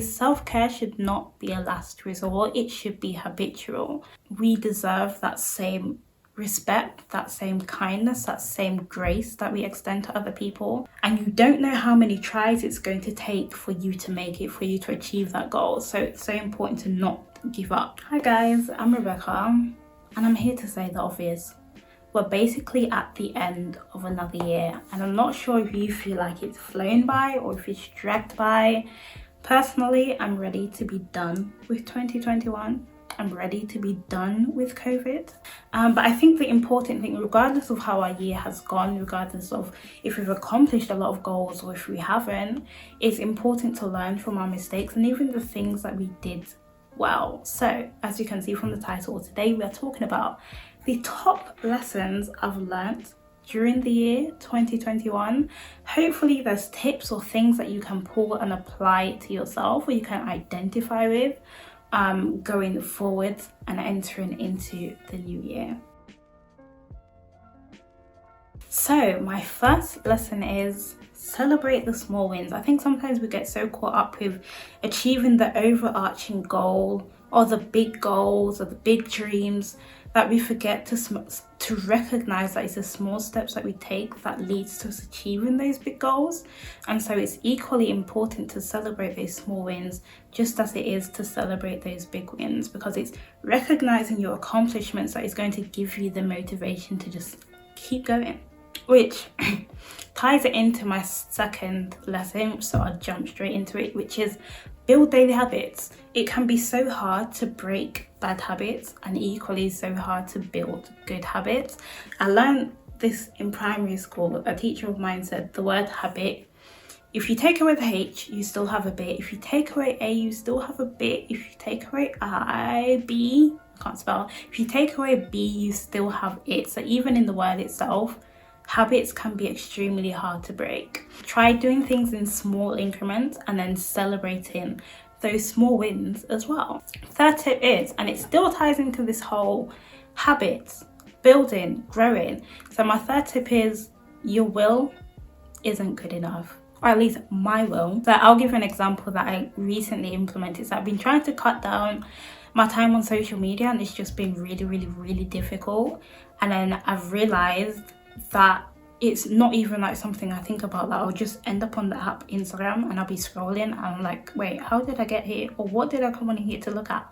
Self-care should not be a last resort, it should be habitual. We deserve that same respect, that same kindness, that same grace that we extend to other people. And you don't know how many tries it's going to take for you to make it, for you to achieve that goal. So it's so important to not give up. Hi guys, I'm Rebecca, and I'm here to say the obvious. We're basically at the end of another year, and I'm not sure if you feel like it's flown by or if it's dragged by. Personally, I'm ready to be done with 2021. I'm ready to be done with COVID. But I think the important thing, regardless of how our year has gone, regardless of if we've accomplished a lot of goals or if we haven't, it's important to learn from our mistakes and even the things that we did well. So, as you can see from the title, today we are talking about the top lessons I've learnt during the year 2021. Hopefully there's tips or things that you can pull and apply to yourself, or you can identify with going forward and entering into the new year. So my first lesson is celebrate the small wins. I think sometimes we get so caught up with achieving the overarching goal or the big goals or the big dreams that we forget to recognize that it's the small steps that we take that leads to us achieving those big goals. And so it's equally important to celebrate those small wins just as it is to celebrate those big wins, because it's recognizing your accomplishments that is going to give you the motivation to just keep going. Which ties it into my second lesson, so I'll jump straight into it, which is build daily habits. It can be so hard to break bad habits and equally so hard to build good habits. I learned this in primary school. A teacher of mine said the word habit, if you take away the H, you still have a bit. If you take away A, you still have a bit. If you take away B, I can't spell. If you take away B, you still have it. So even in the word itself, habits can be extremely hard to break. Try doing things in small increments and then celebrating those small wins as well. Third tip is, and it still ties into this whole habits, building, growing. So my third tip is your will isn't good enough, or at least my will. So I'll give an example that I recently implemented. So I've been trying to cut down my time on social media, and it's just been really difficult. And then I've realized that it's not even like something I think about, that I'll just end up on the app Instagram and I'll be scrolling and I'm like, wait, how did I get here, or what did I come on here to look at?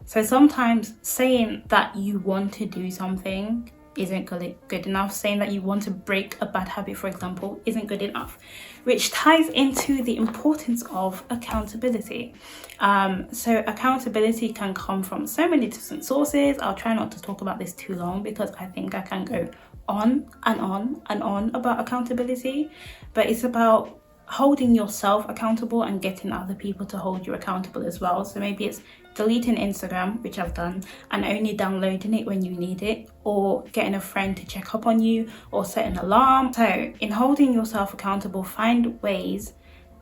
So sometimes saying that you want to do something isn't good enough. Saying that you want to break a bad habit, for example, isn't good enough, which ties into the importance of accountability. So accountability can come from so many different sources. I'll try not to talk about this too long because I think I can go on and on and on about accountability, but it's about holding yourself accountable and getting other people to hold you accountable as well. So maybe it's deleting Instagram, which I've done, and only downloading it when you need it, or getting a friend to check up on you, or set an alarm. So in holding yourself accountable, find ways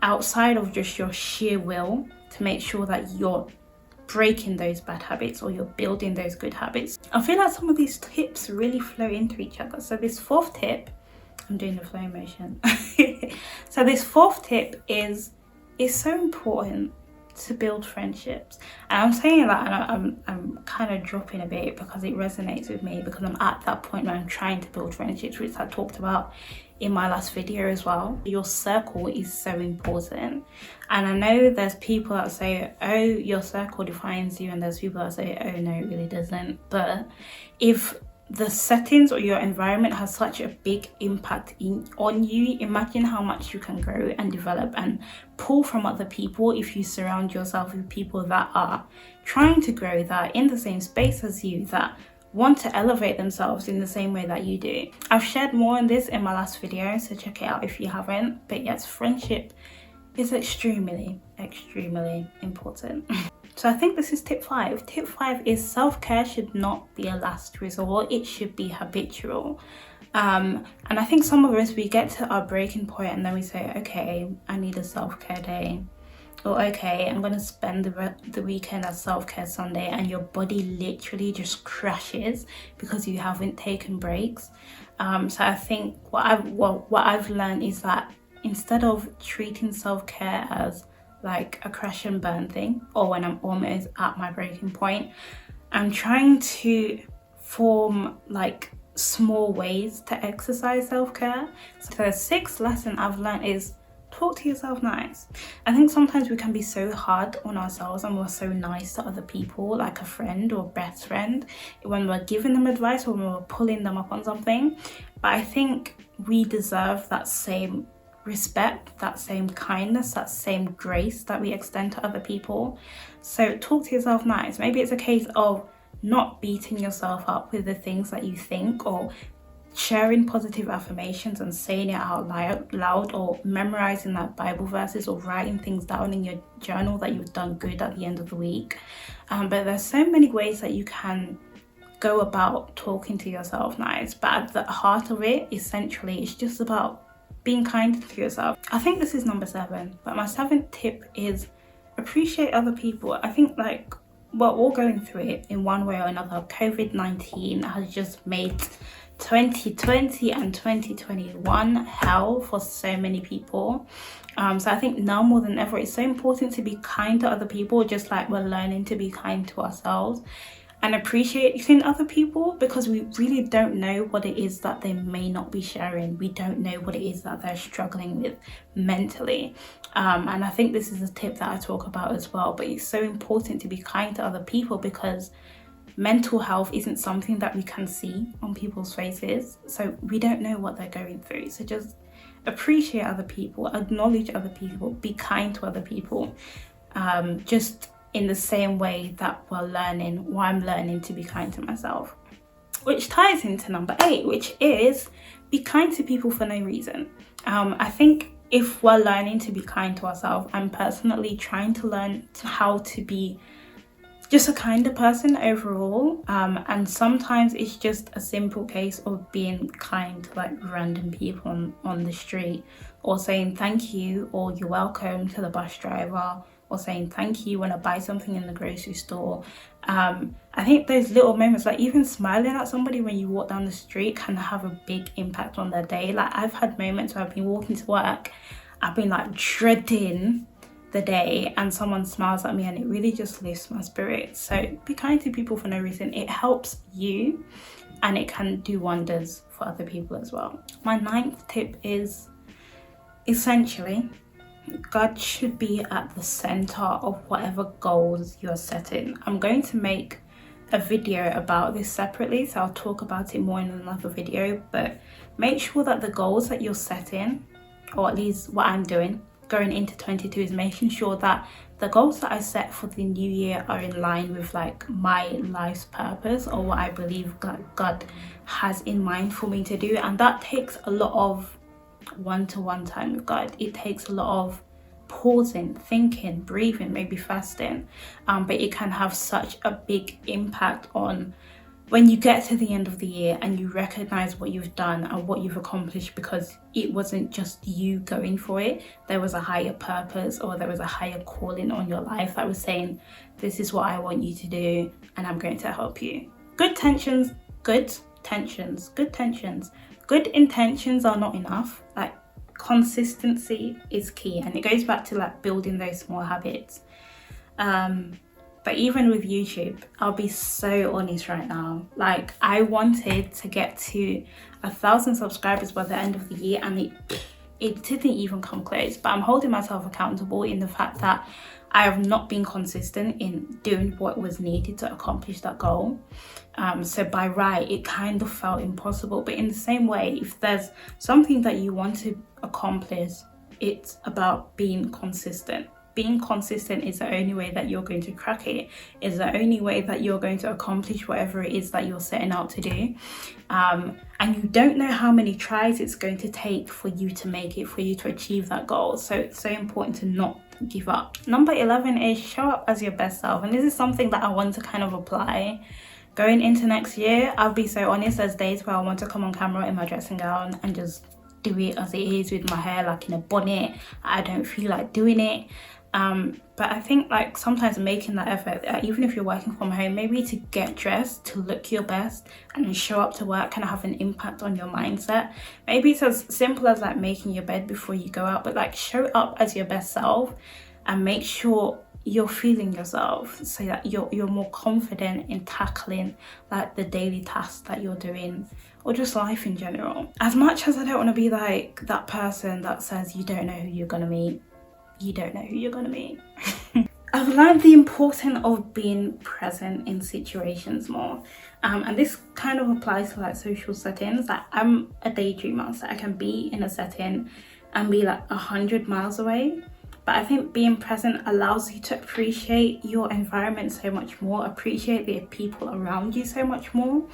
outside of just your sheer will to make sure that you're breaking those bad habits or you're building those good habits. I feel like some of these tips really flow into each other. So this fourth tip, I'm doing the flow motion. So this fourth tip is so important to build friendships. And I'm saying that and I'm kind of dropping a bit because it resonates with me, because I'm at that point where I'm trying to build friendships, which I talked about in my last video as well. Your circle is so important. And I know there's people that say, oh, your circle defines you, and there's people that say, oh no, it really doesn't. But if the settings or your environment has such a big impact on you, imagine how much you can grow and develop and pull from other people if you surround yourself with people that are trying to grow, that are in the same space as you, that want to elevate themselves in the same way that you do. I've shared more on this in my last video, so check it out if you haven't. But yes, friendship is extremely important. So I think this is tip 5. Tip 5 is self-care should not be a last resort, it should be habitual. And I think some of us, we get to our breaking point and then we say, okay, I need a self-care day. Or okay, I'm going to spend the weekend as self-care Sunday, and your body literally just crashes because you haven't taken breaks. So I think what I've learned is that instead of treating self-care as like a crash and burn thing, or when I'm almost at my breaking point, I'm trying to form like small ways to exercise self-care. So the sixth lesson I've learned is talk to yourself nice. I think sometimes we can be so hard on ourselves and we're so nice to other people, like a friend or best friend, when we're giving them advice or when we're pulling them up on something. But I think we deserve that same respect, that same kindness, that same grace that we extend to other people. So talk to yourself nice. Maybe it's a case of not beating yourself up with the things that you think, or sharing positive affirmations and saying it out loud, or memorizing like Bible verses, or writing things down in your journal that you've done good at the end of the week. But there's so many ways that you can go about talking to yourself nice. But at the heart of it, essentially, it's just about being kind to yourself. I think this is number 7, but my 7th tip is appreciate other people. I think like we're all going through it in one way or another. COVID-19 has just made 2020 and 2021 hell for so many people. So I think now more than ever, it's so important to be kind to other people, just like we're learning to be kind to ourselves, and appreciating other people, because we really don't know what it is that they may not be sharing. We don't know what it is that they're struggling with mentally. And I think this is a tip that I talk about as well, but it's so important to be kind to other people, because mental health isn't something that we can see on people's faces. So we don't know what they're going through. So just appreciate other people, acknowledge other people, be kind to other people. Just in the same way that I'm learning to be kind to myself. Which ties into number 8, which is be kind to people for no reason. I think if we're learning to be kind to ourselves, I'm personally trying to learn how to be just a kinder person overall. And sometimes it's just a simple case of being kind to like random people on the street, or saying thank you or you're welcome to the bus driver, or saying thank you when I buy something in the grocery store. I think those little moments, like even smiling at somebody when you walk down the street, can have a big impact on their day. Like I've had moments where I've been walking to work, I've been like dreading the day, and someone smiles at me and it really just lifts my spirits. So be kind to people for no reason. It helps you and it can do wonders for other people as well. My 9th tip is essentially God should be at the center of whatever goals you're setting. I'm going to make a video about this separately, so I'll talk about it more in another video, but make sure that the goals that you're setting, or at least what I'm doing going into 22, is making sure that the goals that I set for the new year are in line with like my life's purpose, or what I believe God has in mind for me to do. And that takes a lot of one-to-one time with God. It takes a lot of pausing, thinking, breathing, maybe fasting, but it can have such a big impact on when you get to the end of the year and you recognize what you've done and what you've accomplished, because it wasn't just you going for it. There was a higher purpose, or there was a higher calling on your life that was saying, this is what I want you to do and I'm going to help you. Good tensions, good tensions, good tensions. Good intentions are not enough. Like consistency is key, and it goes back to like building those small habits. But even with YouTube, I'll be so honest right now. Like I wanted to get to 1,000 subscribers by the end of the year, and it didn't even come close. But I'm holding myself accountable in the fact that I have not been consistent in doing what was needed to accomplish that goal. So by right, it kind of felt impossible. But in the same way, if there's something that you want to accomplish, it's about being consistent. Being consistent is the only way that you're going to crack it. Is the only way that you're going to accomplish whatever it is that you're setting out to do. And you don't know how many tries it's going to take for you to make it, for you to achieve that goal. So it's so important to not give up. Number 11 is show up as your best self. And this is something that I want to kind of apply going into next year. I'll be so honest, there's days where I want to come on camera in my dressing gown and just do it as it is with my hair like in a bonnet. I don't feel like doing it. But I think like sometimes making that effort, even if you're working from home, maybe to get dressed, to look your best and show up to work, can have an impact on your mindset. Maybe it's as simple as like making your bed before you go out, but like show up as your best self. and make sure you're feeling yourself so that you're more confident in tackling like the daily tasks that you're doing, or just life in general. As much as I don't want to be like that person that says you don't know who you're gonna meet, you don't know who you're gonna meet. I've learned the importance of being present in situations more, and this kind of applies to like social settings. Like, I'm a daydreamer, so I can be in a setting and be like 100 miles away, but I think being present allows you to appreciate your environment so much more, appreciate the people around you so much more.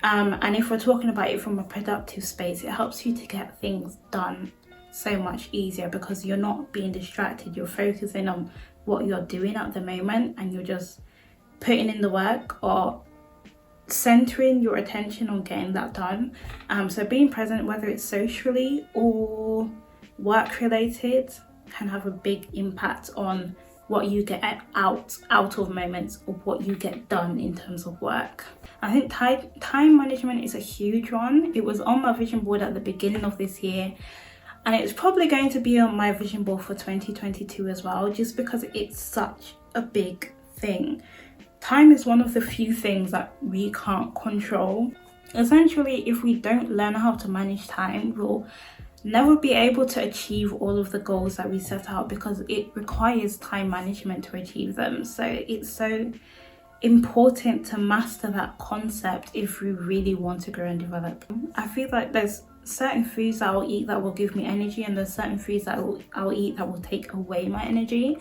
And if we're talking about it from a productive space, it helps you to get things done so much easier because you're not being distracted, you're focusing on what you're doing at the moment, and you're just putting in the work or centering your attention on getting that done. So being present, whether it's socially or work related, can have a big impact on what you get out of moments, or what you get done in terms of work. I think time management is a huge one. It was on my vision board at the beginning of this year, and it's probably going to be on my vision board for 2022 as well, just because it's such a big thing. Time is one of the few things that we can't control. Essentially, if we don't learn how to manage time, we'll never be able to achieve all of the goals that we set out, because it requires time management to achieve them. So it's so important to master that concept if we really want to grow and develop. I feel like there's certain foods that I'll eat that will give me energy, and there's certain foods that I'll eat that will take away my energy.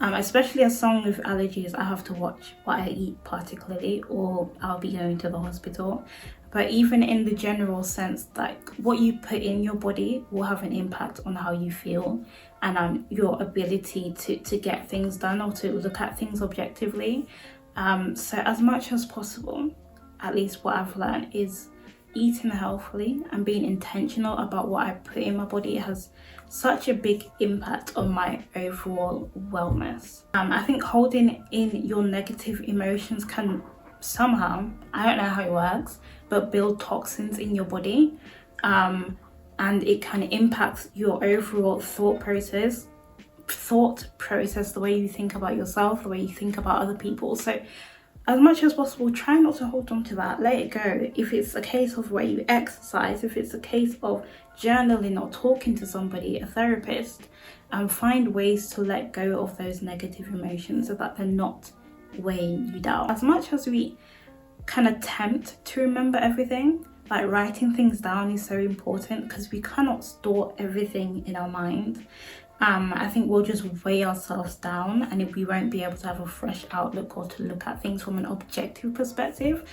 Especially as someone with allergies, I have to watch what I eat particularly, or I'll be going to the hospital. But even in the general sense, like, what you put in your body will have an impact on how you feel, and your ability to get things done or to look at things objectively. So as much as possible, at least what I've learned, is eating healthily and being intentional about what I put in my body has such a big impact on my overall wellness. I think holding in your negative emotions can somehow, I don't know how it works, but build toxins in your body, and it can impact your overall thought process, the way you think about yourself, the way you think about other people. So as much as possible, try not to hold on to that, let it go. If it's a case of where you exercise, if it's a case of journaling or talking to somebody, a therapist, find ways to let go of those negative emotions so that they're not weighing you down. As much as we can attempt to remember everything, like, writing things down is so important, because we cannot store everything in our mind. I think we'll just weigh ourselves down, and we won't be able to have a fresh outlook or to look at things from an objective perspective.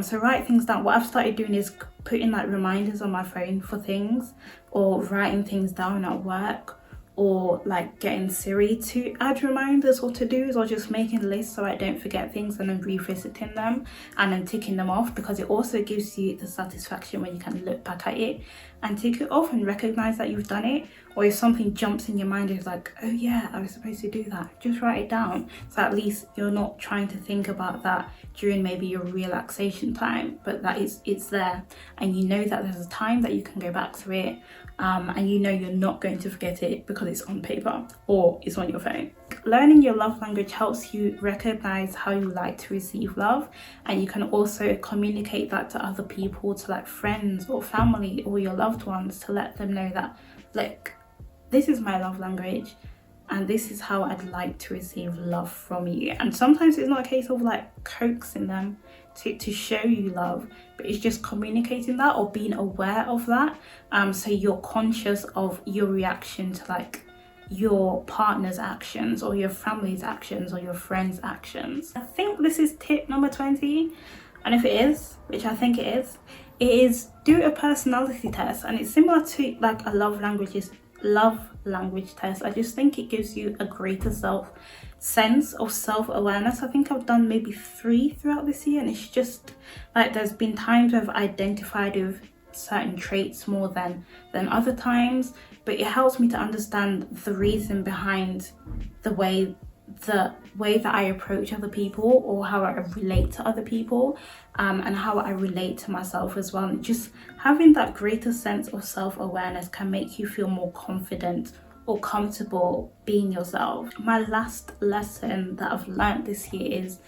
So write things down. What I've started doing is putting like reminders on my phone for things, or writing things down at work, or like getting Siri to add reminders or to-dos, or just making lists so I don't forget things, and then revisiting them and then ticking them off, because it also gives you the satisfaction when you can look back at it and tick it off and recognize that you've done it. Or if something jumps in your mind, it's like, oh yeah, I was supposed to do that, just write it down. So at least you're not trying to think about that during maybe your relaxation time, but that it's there, and you know that there's a time that you can go back to it, and you know you're not going to forget it because it's on paper or it's on your phone. Learning your love language helps you recognize how you like to receive love, and you can also communicate that to other people, to like friends or family or your loved ones, to let them know that, look, this is my love language, and this is how I'd like to receive love from you. And sometimes it's not a case of like coaxing them to show you love, but it's just communicating that or being aware of that. So you're conscious of your reaction to like your partner's actions or your family's actions or your friends' actions. I think this is tip number 20, and if it is, which I think it is do a personality test. And it's similar to like a love language test. I just think it gives you a greater sense of self-awareness. I think I've done maybe 3 throughout this year, and it's just like there's been times I've identified with certain traits more than other times, but it helps me to understand the reason behind the way that I approach other people, or how I relate to other people, and how I relate to myself as well. And just having that greater sense of self-awareness can make you feel more confident or comfortable being yourself. My last lesson that I've learned this year is,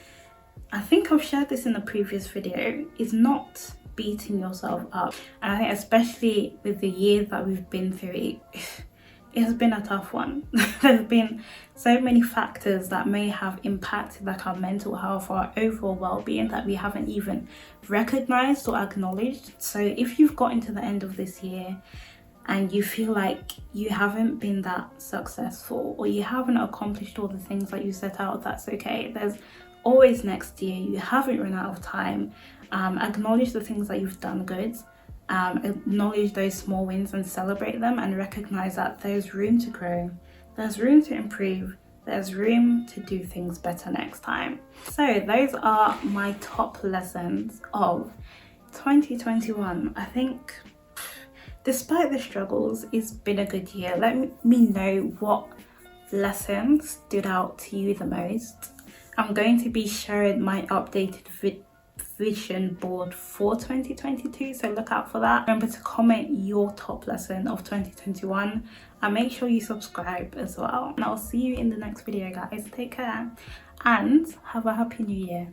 I think I've shared this in a previous video, is not beating yourself up. And I think especially with the year that we've been through, it has been a tough one. There's been so many factors that may have impacted like our mental health or our overall well-being that we haven't even recognized or acknowledged. So if you've gotten to the end of this year and you feel like you haven't been that successful or you haven't accomplished all the things that you set out, that's okay. There's always next year. You haven't run out of time. Acknowledge the things that you've done good. Acknowledge those small wins and celebrate them, and recognize that there's room to grow, there's room to improve, there's room to do things better next time. So those are my top lessons of 2021. I think despite the struggles, it's been a good year. Let me know what lessons stood out to you the most. I'm going to be sharing my updated vision board for 2022, so look out for that. Remember to comment your top lesson of 2021 and make sure you subscribe as well. And I'll see you in the next video, guys. Take care and have a happy new year.